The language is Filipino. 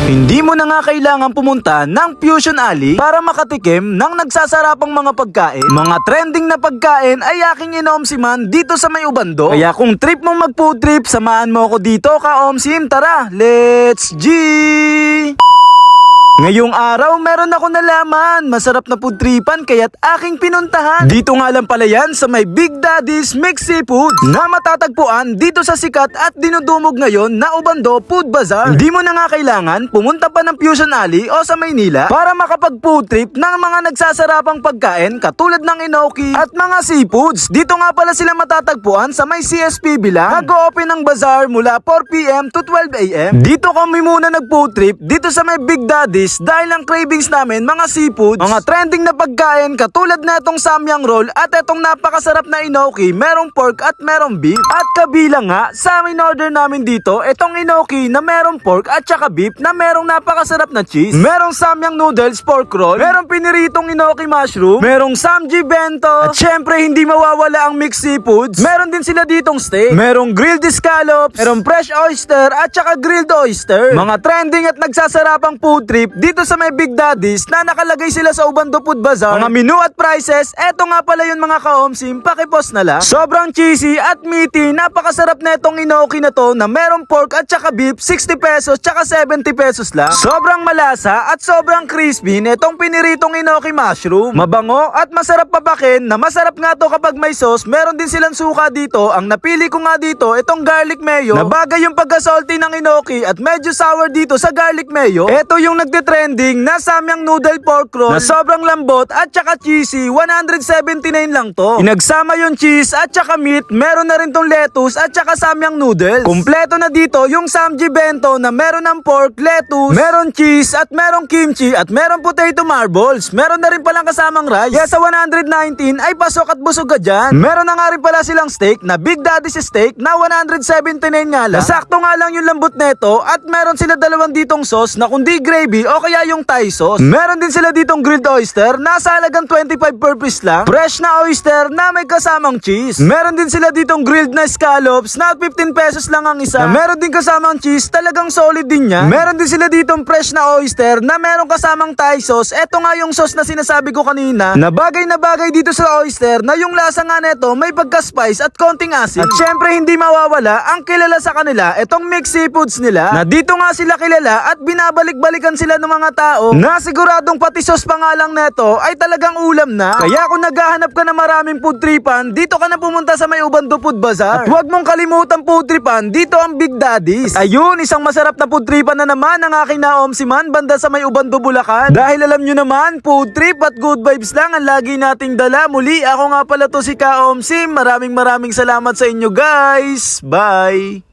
Hindi mo na nga kailangan pumunta ng Fusion Alley para makatikim ng nagsasarapang mga pagkain. Mga trending na pagkain ay aking inomsiman dito sa may Ubando. Kaya kung trip mong mag-food trip, samahan mo ako dito ka-omsim. Tara, let's G! Ngayong araw, meron ako nalaman. Masarap na food tripan kaya't aking pinuntahan. Dito nga lang pala yan sa may Big Daddy's Mixed Seafood na matatagpuan dito sa sikat at dinudumog ngayon na Ubando Food Bazaar. Hindi mo na nga kailangan pumunta pa ng Fusion Alley o sa Maynila para makapag-food trip ng mga nagsasarapang pagkain katulad ng inoki at mga seafoods. Dito nga pala sila matatagpuan sa may CSP Bilang. Nag-open ang bazaar mula 4 PM to 12 AM. Dito kami muna nag-food trip dito sa may Big Daddy's dahil ang cravings namin mga seafoods, mga trending na pagkain katulad na itong samyang roll at itong napakasarap na inoki, merong pork at merong beef. At kabilang nga sa amin order namin dito itong inoki na merong pork at saka beef na merong napakasarap na cheese, merong samyang noodles pork roll, merong piniritong inoki mushroom, merong samji bento, at syempre hindi mawawala ang mixed seafoods. Meron din sila ditong steak, merong grilled scallops, merong fresh oyster at saka grilled oyster. Mga trending at nagsasarapang food trip dito sa may Big Daddy's na nakalagay sila sa Ubando Food Bazaar. Mga menu at prices, eto nga pala yun mga ka-omsim, pakipost na lang. Sobrang cheesy at meaty, napakasarap na itong inoki na to na merong pork at saka beef, 60 pesos tsaka 70 pesos lang. Sobrang malasa at sobrang crispy nitong piniritong inoki mushroom. Mabango at masarap pabakin na masarap nga to kapag may sauce. Meron din silang suka dito. Ang napili ko nga dito, itong garlic mayo na bagay yung pagka-salty ng inoki at medyo sour dito sa garlic mayo. Ito yung trending na samyang noodle pork roll na sobrang lambot at saka cheesy, 179 lang to. Inagsama yung cheese at saka meat, meron na rin tong lettuce at saka samyang noodles. Kumpleto na dito yung samji bento na meron ng pork, lettuce, meron cheese at merong kimchi at meron potato marbles. Meron na rin palang kasamang rice. Kaya sa 119 ay pasok at busog ka dyan. Meron na nga rin pala silang steak na Big Daddy's steak na 179 nga lang. Sakto nga lang yung lambot neto at meron sila dalawang ditong sauce na kundi gravy o kaya yung Thai sauce. Meron din sila ditong grilled oyster, nasa halagang 25 per piece lang. Fresh na oyster na may kasamang cheese. Meron din sila ditong grilled na scallops na 15 pesos lang ang isa. Na meron din kasamang cheese, talagang solid din yan. Meron din sila ditong fresh na oyster na meron kasamang Thai sauce. Eto nga yung sauce na sinasabi ko kanina, na bagay dito sa oyster na yung lasa nga neto may pagka-spice at konting asin. At syempre hindi mawawala ang kilala sa kanila, itong mixed seafoods nila, na dito nga sila kilala at binabalik-balikan sila ng mga tao na siguradong pati sauce pa nga lang neto ay talagang ulam na. Kaya kung naghahanap ka na maraming food tripan, dito ka na pumunta sa may Ubando Food Bazaar. At huwag mong kalimutan food tripan, dito ang Big Daddy's. Ayun, isang masarap na food tripan na naman ang aking naomsiman banda sa may Ubando, Bulacan. Dahil alam nyo naman, food trip at good vibes lang ang lagi nating dala. Muli, ako nga pala to si Ka-Omsim. Maraming salamat sa inyo guys. Bye!